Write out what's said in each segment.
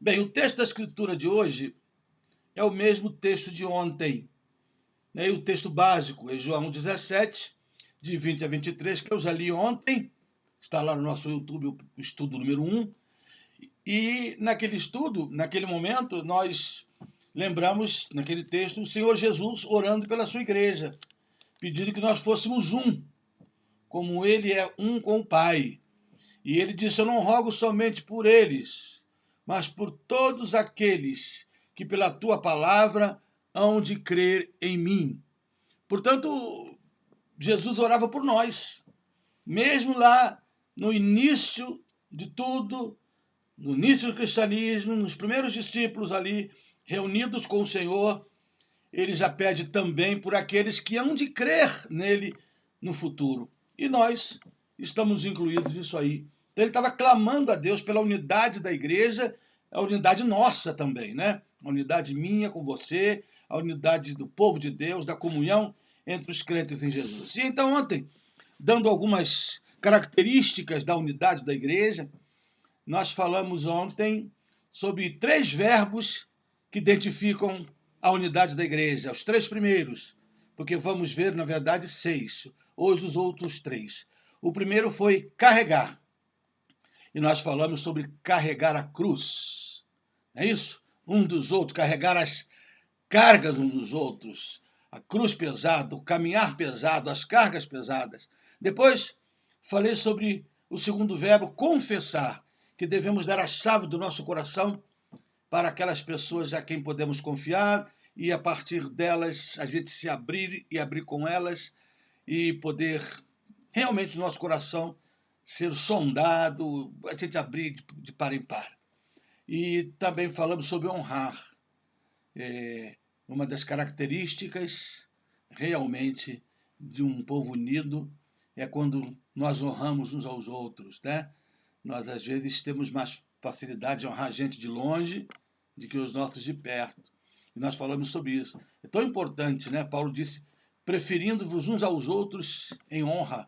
Bem, o texto da Escritura de hoje é o mesmo texto de ontem, né? E o texto básico é João 17, de 20 a 23, que eu já li ontem, está lá no nosso YouTube, o estudo número 1. E naquele estudo, naquele momento, nós lembramos, naquele texto, o Senhor Jesus orando pela sua igreja, pedindo que nós fôssemos um, como ele é um com o Pai. E ele disse: eu não rogo somente por eles, mas por todos aqueles que pela tua palavra hão de crer em mim. Portanto, Jesus orava por nós, mesmo lá no início de tudo, no início do cristianismo, nos primeiros discípulos ali, reunidos com o Senhor, ele já pede também por aqueles que hão de crer nele no futuro. E nós estamos incluídos nisso aí. Então ele estava clamando a Deus pela unidade da igreja, a unidade nossa também, né? A unidade minha com você, a unidade do povo de Deus, da comunhão entre os crentes em Jesus. E então ontem, dando algumas características da unidade da igreja, nós falamos ontem sobre 3 verbos que identificam a unidade da igreja, os 3 primeiros, porque vamos ver, na verdade, 6, hoje os outros 3. O primeiro foi carregar, e nós falamos sobre carregar a cruz, não é isso? Um dos outros, carregar as cargas uns dos outros, a cruz pesada, o caminhar pesado, as cargas pesadas. Depois, falei sobre o segundo verbo, confessar, que devemos dar a chave do nosso coração para aquelas pessoas a quem podemos confiar e, a partir delas, a gente se abrir e abrir com elas e poder realmente o nosso coração ser sondado, a gente abrir de par em par. E também falamos sobre honrar. Uma das características realmente de um povo unido é quando nós honramos uns aos outros, né? Nós, às vezes, temos mais facilidade de honrar gente de longe do que os nossos de perto. E nós falamos sobre isso. É tão importante, né? Paulo disse, preferindo-vos uns aos outros em honra.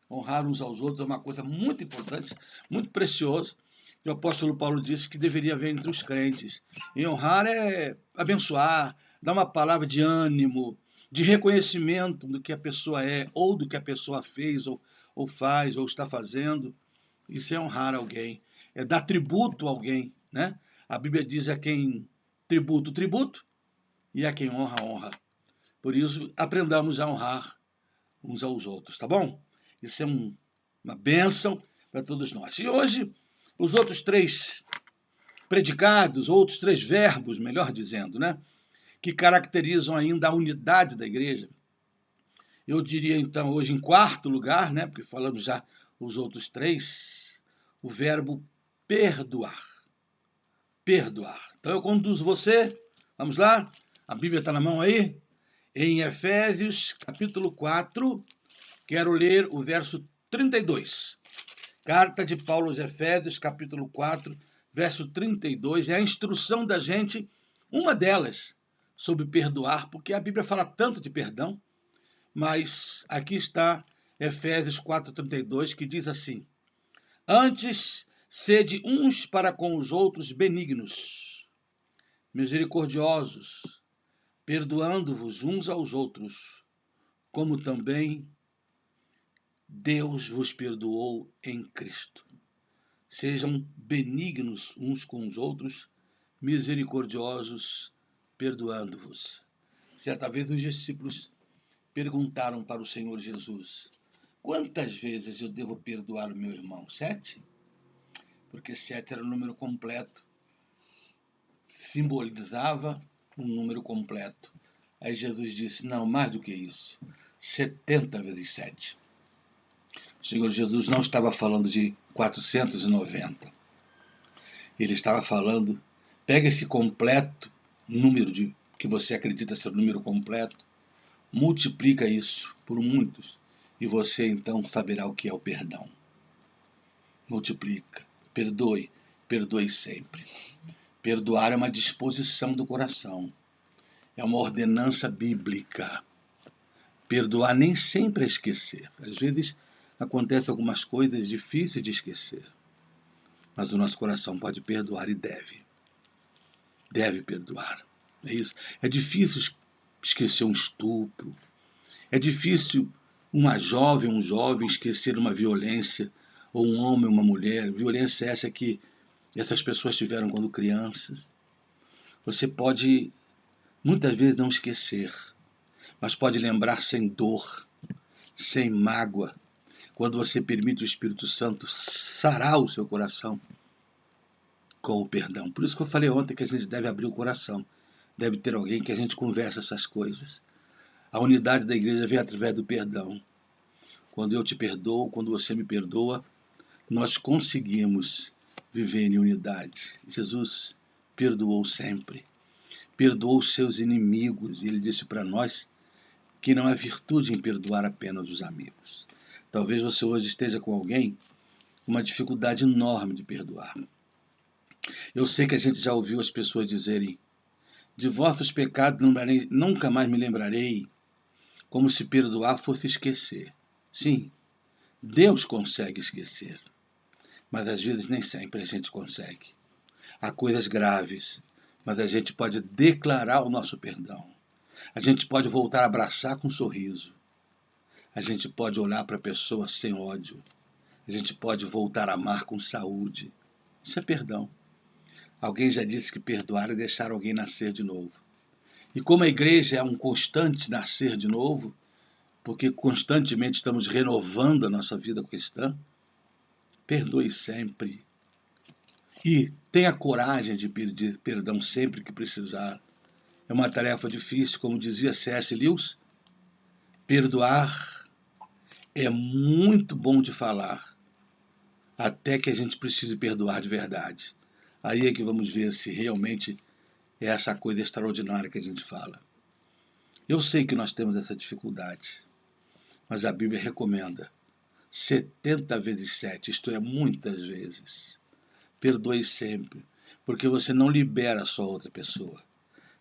Honrar uns aos outros é uma coisa muito importante, muito preciosa. E o apóstolo Paulo disse que deveria haver entre os crentes. E honrar é abençoar, dar uma palavra de ânimo, de reconhecimento do que a pessoa é, ou do que a pessoa fez, ou faz, ou está fazendo. Isso é honrar alguém, é dar tributo a alguém, né? A Bíblia diz a quem tributo, tributo, e a quem honra, honra. Por isso, aprendamos a honrar uns aos outros, tá bom? Isso é uma bênção para todos nós. E hoje, os outros 3 predicados, outros 3 verbos, melhor dizendo, né? Que caracterizam ainda a unidade da igreja. Eu diria, então, hoje em 4º lugar, né? Porque falamos já os outros 3, o verbo perdoar. Perdoar. Então eu conduzo você, vamos lá? A Bíblia está na mão aí? Em Efésios, capítulo 4, quero ler o verso 32. Carta de Paulo aos Efésios, capítulo 4, verso 32, é a instrução da gente, uma delas, sobre perdoar, porque a Bíblia fala tanto de perdão, mas aqui está Efésios 4,32, que diz assim: antes, sede uns para com os outros benignos, misericordiosos, perdoando-vos uns aos outros, como também Deus vos perdoou em Cristo. Sejam benignos uns com os outros, misericordiosos, perdoando-vos. Certa vez os discípulos perguntaram para o Senhor Jesus: quantas vezes eu devo perdoar o meu irmão? 7? Porque 7 era o número completo, simbolizava um número completo. Aí Jesus disse: não, mais do que isso, 70 vezes 7. O Senhor Jesus não estava falando de 490. Ele estava falando, pega esse completo número que você acredita ser o número completo, multiplica isso por muitos e você então saberá o que é o perdão. Multiplica, perdoe, perdoe sempre. Perdoar é uma disposição do coração, é uma ordenança bíblica. Perdoar nem sempre é esquecer. Às vezes acontecem algumas coisas difíceis de esquecer. Mas o nosso coração pode perdoar e deve. Deve perdoar. É isso. É difícil esquecer um estupro. É difícil uma jovem, um jovem esquecer uma violência, ou um homem, uma mulher. Violência essa que essas pessoas tiveram quando crianças. Você pode, muitas vezes, não esquecer, mas pode lembrar sem dor, sem mágoa, quando você permite o Espírito Santo sarar o seu coração com o perdão. Por isso que eu falei ontem que a gente deve abrir o coração, deve ter alguém que a gente converse essas coisas. A unidade da igreja vem através do perdão. Quando eu te perdoo, quando você me perdoa, nós conseguimos viver em unidade. Jesus perdoou sempre. Perdoou os seus inimigos. E ele disse para nós que não há virtude em perdoar apenas os amigos. Talvez você hoje esteja com alguém com uma dificuldade enorme de perdoar. Eu sei que a gente já ouviu as pessoas dizerem: de vossos pecados nunca mais me lembrarei, como se perdoar fosse esquecer. Sim, Deus consegue esquecer, mas às vezes nem sempre a gente consegue. Há coisas graves, mas a gente pode declarar o nosso perdão. A gente pode voltar a abraçar com um sorriso. A gente pode olhar para a pessoa sem ódio. A gente pode voltar a amar com saúde. Isso é perdão. Alguém já disse que perdoar é deixar alguém nascer de novo. E como a igreja é um constante nascer de novo, porque constantemente estamos renovando a nossa vida cristã, perdoe sempre. E tenha coragem de pedir perdão sempre que precisar. É uma tarefa difícil, como dizia C.S. Lewis. Perdoar é muito bom de falar, até que a gente precise perdoar de verdade. Aí é que vamos ver se realmente é essa coisa extraordinária que a gente fala. Eu sei que nós temos essa dificuldade, mas a Bíblia recomenda 70 vezes 7, isto é, muitas vezes. Perdoe sempre, porque você não libera só outra pessoa.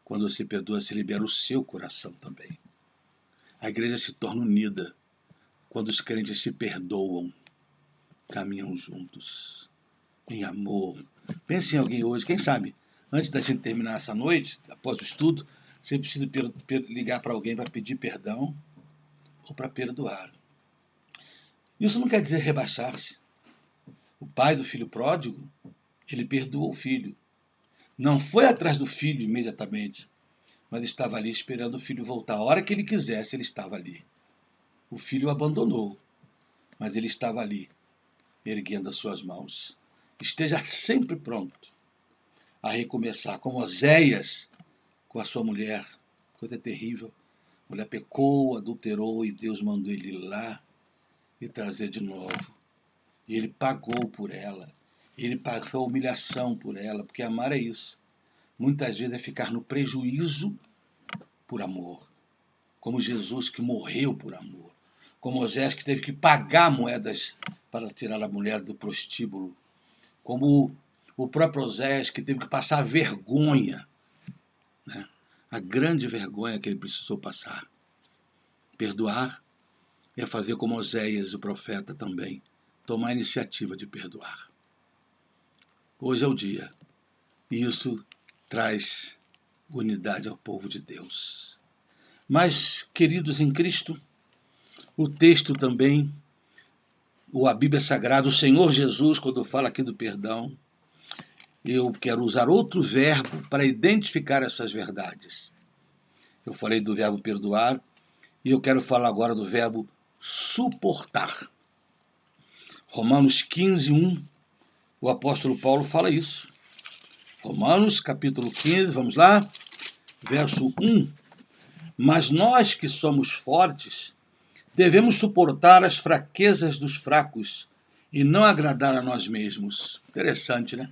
Quando você perdoa, você libera o seu coração também. A igreja se torna unida quando os crentes se perdoam, caminham juntos, em amor. Pense em alguém hoje, quem sabe, antes da gente terminar essa noite, após o estudo, você precisa ligar para alguém para pedir perdão ou para perdoar. Isso não quer dizer rebaixar-se. O pai do filho pródigo, ele perdoou o filho. Não foi atrás do filho imediatamente, mas estava ali esperando o filho voltar. A hora que ele quisesse, ele estava ali. O filho o abandonou, mas ele estava ali, erguendo as suas mãos. Esteja sempre pronto a recomeçar, como Oséias com a sua mulher. Coisa terrível. A mulher pecou, adulterou e Deus mandou ele ir lá e trazer de novo. E ele pagou por ela. Ele passou humilhação por ela, porque amar é isso. Muitas vezes é ficar no prejuízo por amor. Como Jesus que morreu por amor. Como Moisés que teve que pagar moedas para tirar a mulher do prostíbulo. Como o próprio Oséias que teve que passar vergonha, né? A grande vergonha que ele precisou passar. Perdoar é fazer como Oséias, o profeta também, tomar a iniciativa de perdoar. Hoje é o dia. E isso traz unidade ao povo de Deus. Mas, queridos em Cristo, o texto também, ou a Bíblia Sagrada, o Senhor Jesus, quando fala aqui do perdão, eu quero usar outro verbo para identificar essas verdades. Eu falei do verbo perdoar e eu quero falar agora do verbo suportar. Romanos 15, 1, o apóstolo Paulo fala isso. Romanos, capítulo 15, vamos lá, verso 1. Mas nós que somos fortes, devemos suportar as fraquezas dos fracos e não agradar a nós mesmos. Interessante, né?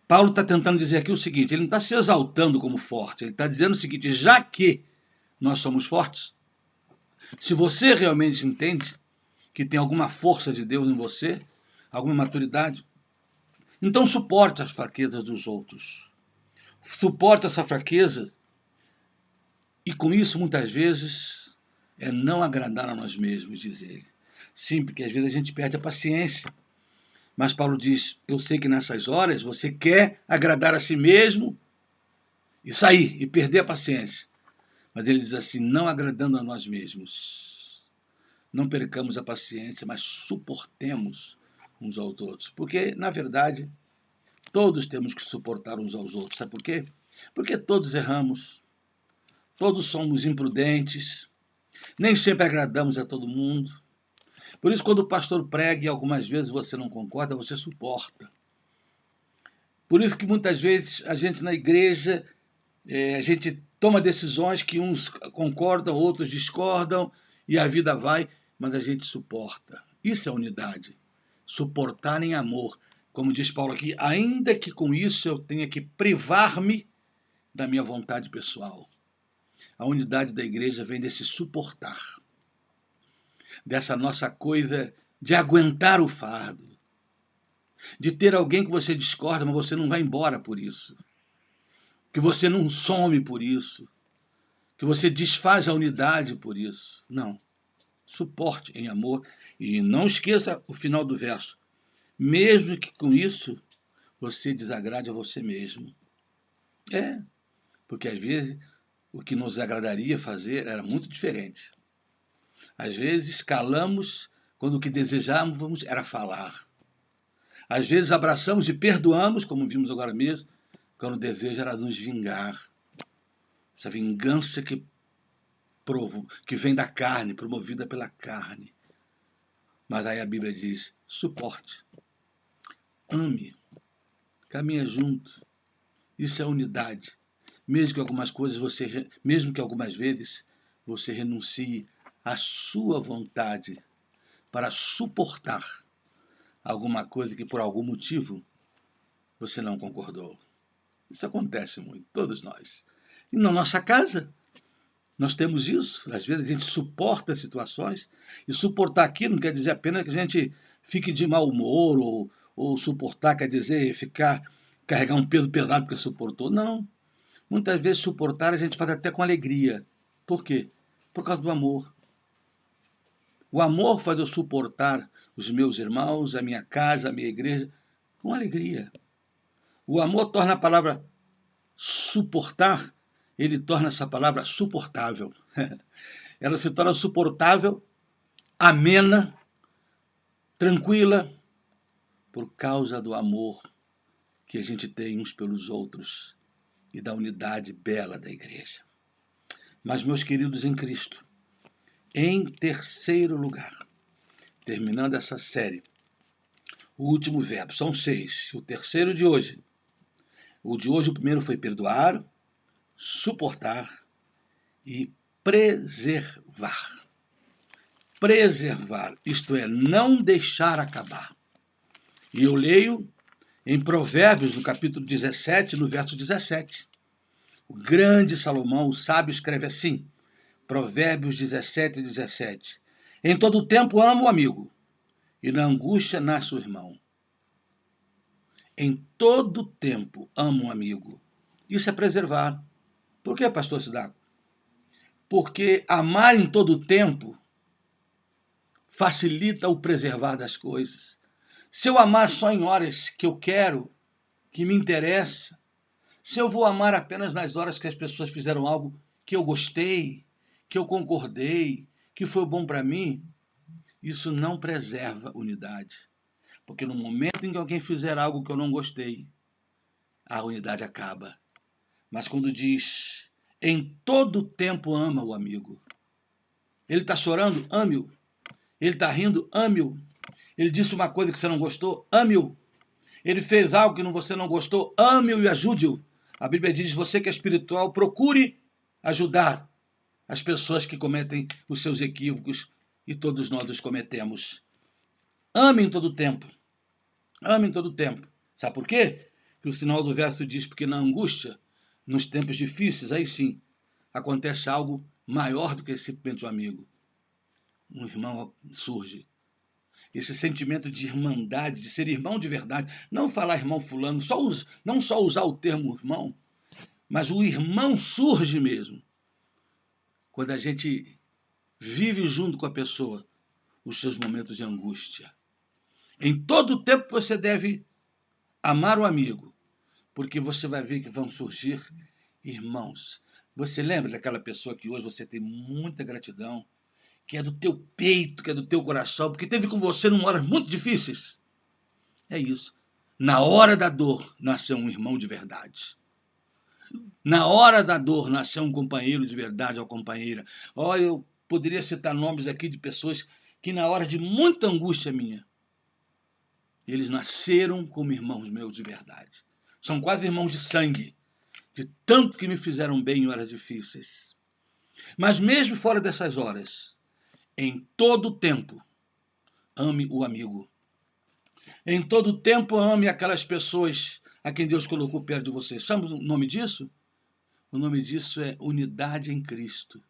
Paulo está tentando dizer aqui o seguinte, ele não está se exaltando como forte, ele está dizendo o seguinte, já que nós somos fortes, se você realmente entende que tem alguma força de Deus em você, alguma maturidade, então suporte as fraquezas dos outros. Suporte essa fraqueza e com isso, muitas vezes, é não agradar a nós mesmos, diz ele. Sim, porque às vezes a gente perde a paciência. Mas Paulo diz, eu sei que nessas horas você quer agradar a si mesmo e sair, e perder a paciência. Mas ele diz assim, não agradando a nós mesmos. Não percamos a paciência, mas suportemos uns aos outros. Porque, na verdade, todos temos que suportar uns aos outros. Sabe por quê? Porque todos erramos, todos somos imprudentes, nem sempre agradamos a todo mundo. Por isso, quando o pastor prega e algumas vezes você não concorda, você suporta. Por isso que muitas vezes a gente na igreja, a gente toma decisões que uns concordam, outros discordam, e a vida vai, mas a gente suporta. Isso é unidade. Suportar em amor. Como diz Paulo aqui, ainda que com isso eu tenha que privar-me da minha vontade pessoal. A unidade da igreja vem desse suportar, dessa nossa coisa de aguentar o fardo, de ter alguém que você discorda, mas você não vai embora por isso, que você não some por isso, que você desfaz a unidade por isso. Não. Suporte em amor e não esqueça o final do verso. Mesmo que com isso você desagrade a você mesmo. Porque às vezes o que nos agradaria fazer era muito diferente. Às vezes calamos quando o que desejávamos era falar. Às vezes abraçamos e perdoamos, como vimos agora mesmo, quando o desejo era nos vingar. Essa vingança que vem da carne, promovida pela carne. Mas aí a Bíblia diz, suporte, ame, caminha junto. Isso é unidade. Mesmo que algumas vezes você renuncie à sua vontade para suportar alguma coisa que por algum motivo você não concordou. Isso acontece muito, todos nós. E na nossa casa, nós temos isso. Às vezes a gente suporta situações, e suportar aqui não quer dizer apenas que a gente fique de mau humor, ou suportar quer dizer carregar um peso pesado porque suportou. Não. Muitas vezes suportar a gente faz até com alegria. Por quê? Por causa do amor. O amor faz eu suportar os meus irmãos, a minha casa, a minha igreja, com alegria. O amor torna a palavra suportar, ele torna essa palavra suportável. Ela se torna suportável, amena, tranquila, por causa do amor que a gente tem uns pelos outros e da unidade bela da igreja. Mas, meus queridos em Cristo, em terceiro lugar, terminando essa série, o último verbo, são 6, o terceiro de hoje. O de hoje, o primeiro foi perdoar, suportar e preservar. Preservar, isto é, não deixar acabar. E eu leio em Provérbios, no capítulo 17, no verso 17. O grande Salomão, o sábio, escreve assim, Provérbios 17, 17. Em todo o tempo ama o amigo, e na angústia nasce o irmão. Em todo tempo ama um amigo. Isso é preservar. Por que, pastor Sidaco? Porque amar em todo tempo facilita o preservar das coisas. Se eu amar só em horas que eu quero, que me interessa, se eu vou amar apenas nas horas que as pessoas fizeram algo que eu gostei, que eu concordei, que foi bom para mim, isso não preserva unidade. Porque no momento em que alguém fizer algo que eu não gostei, a unidade acaba. Mas quando diz, em todo tempo ama o amigo. Ele está chorando? Ame-o. Ele está rindo? Ame-o. Ele disse uma coisa que você não gostou? Ame-o. Ele fez algo que você não gostou? Ame-o e ajude-o. A Bíblia diz, você que é espiritual, procure ajudar as pessoas que cometem os seus equívocos, e todos nós os cometemos. Ame em todo tempo. Ame em todo tempo. Sabe por quê? Que o final do verso diz, porque na angústia, nos tempos difíceis, aí sim, acontece algo maior do que esse sentimento de um amigo. Um irmão surge. Esse sentimento de irmandade, de ser irmão de verdade. Não falar irmão fulano, não só usar o termo irmão, mas o irmão surge mesmo. Quando a gente vive junto com a pessoa os seus momentos de angústia. Em todo tempo você deve amar o amigo, porque você vai ver que vão surgir irmãos. Você lembra daquela pessoa que hoje você tem muita gratidão, que é do teu peito, que é do teu coração, porque teve com você em horas muito difíceis? É isso. Na hora da dor, nasceu um irmão de verdade. Na hora da dor, nasceu um companheiro de verdade ou companheira. Olha, eu poderia citar nomes aqui de pessoas que na hora de muita angústia minha, eles nasceram como irmãos meus de verdade. São quase irmãos de sangue, de tanto que me fizeram bem em horas difíceis. Mas mesmo fora dessas horas, em todo tempo, ame o amigo. Em todo tempo, ame aquelas pessoas a quem Deus colocou perto de você. Sabe o nome disso? O nome disso é unidade em Cristo.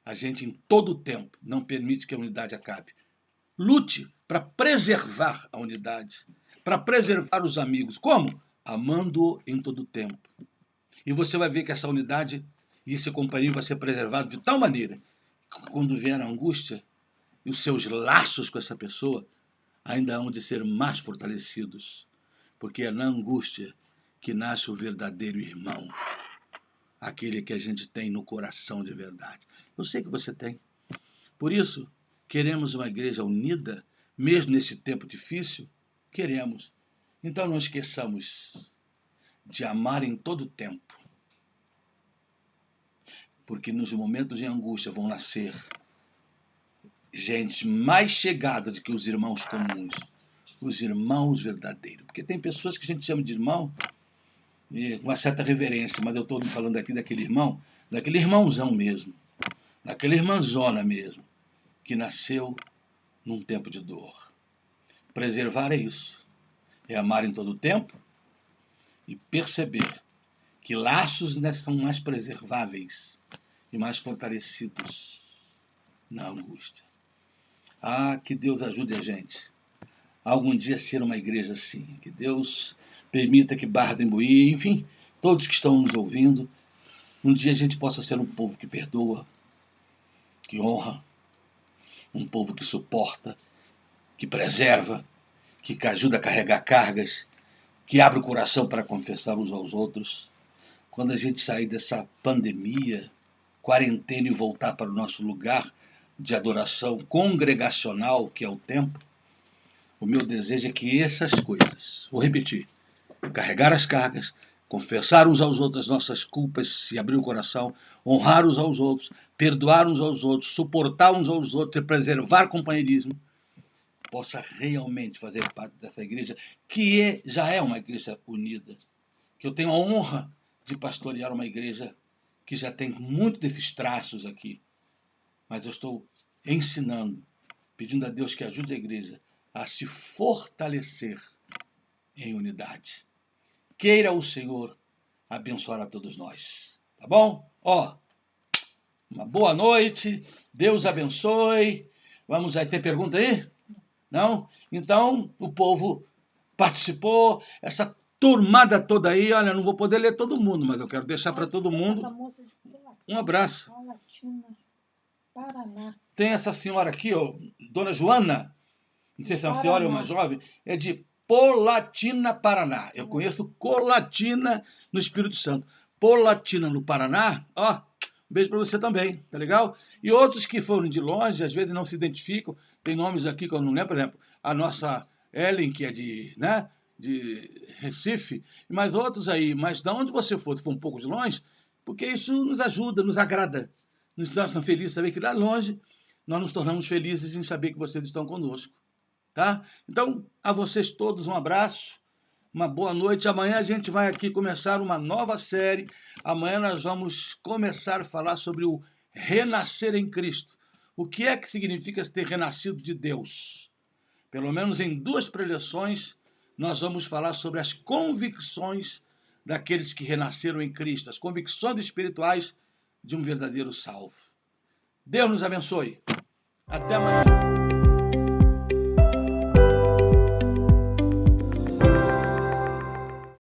A gente, em todo tempo, não permite que a unidade acabe. Lute para preservar a unidade, para preservar os amigos. Como? Amando-o em todo tempo. E você vai ver que essa unidade e esse companheiro vai ser preservado de tal maneira que quando vier a angústia e os seus laços com essa pessoa ainda hão de ser mais fortalecidos. Porque é na angústia que nasce o verdadeiro irmão. Aquele que a gente tem no coração de verdade. Eu sei que você tem. Por isso, queremos uma igreja unida, mesmo nesse tempo difícil? Queremos. Então não esqueçamos de amar em todo tempo. Porque nos momentos de angústia vão nascer gente mais chegada do que os irmãos comuns. Os irmãos verdadeiros. Porque tem pessoas que a gente chama de irmão com uma certa reverência, mas eu estou falando aqui daquele irmão, daquele irmãozão mesmo, daquela irmãzona mesmo, que nasceu num tempo de dor. Preservar é isso, é amar em todo tempo e perceber que laços são mais preserváveis e mais fortalecidos na angústia. Ah, que Deus ajude a gente a algum dia ser uma igreja assim, que Deus permita que Barra do Imbuí, enfim, todos que estão nos ouvindo, um dia a gente possa ser um povo que perdoa, que honra, um povo que suporta, que preserva, que ajuda a carregar cargas, que abre o coração para confessar uns aos outros. Quando a gente sair dessa pandemia, quarentena e voltar para o nosso lugar de adoração congregacional, que é o templo, o meu desejo é que essas coisas, vou repetir, carregar as cargas, confessar uns aos outros as nossas culpas e abrir o coração, honrar uns aos outros, perdoar uns aos outros, suportar uns aos outros e preservar companheirismo, possa realmente fazer parte dessa igreja, que já é uma igreja unida. Que eu tenho a honra de pastorear uma igreja que já tem muito desses traços aqui. Mas eu estou ensinando, pedindo a Deus que ajude a igreja a se fortalecer em unidade. Queira o Senhor abençoar a todos nós. Tá bom? Uma boa noite. Deus abençoe. Vamos aí, ter pergunta aí? Não? Então, o povo participou, essa turmada toda aí, olha, não vou poder ler todo mundo, mas eu quero deixar para todo mundo um abraço. Colatina, Paraná. Tem essa senhora aqui, ó, Dona Joana, não sei se é uma senhora ou uma jovem, é de Polatina, Paraná. Eu conheço Colatina no Espírito Santo. Polatina no Paraná, ó, um beijo para você também, tá legal? E outros que foram de longe, às vezes não se identificam, tem nomes aqui que eu não lembro, por exemplo, a nossa Ellen, que é de Recife, mas outros aí, mas de onde você for, se for um pouco de longe, porque isso nos ajuda, nos agrada, nos torna felizes saber que lá longe nós nos tornamos felizes em saber que vocês estão conosco. Tá? Então, a vocês todos um abraço, uma boa noite. Amanhã a gente vai aqui começar uma nova série. Amanhã nós vamos começar a falar sobre o renascer em Cristo. O que é que significa ter renascido de Deus? Pelo menos em 2 preleções, nós vamos falar sobre as convicções daqueles que renasceram em Cristo, as convicções espirituais de um verdadeiro salvo. Deus nos abençoe. Até amanhã.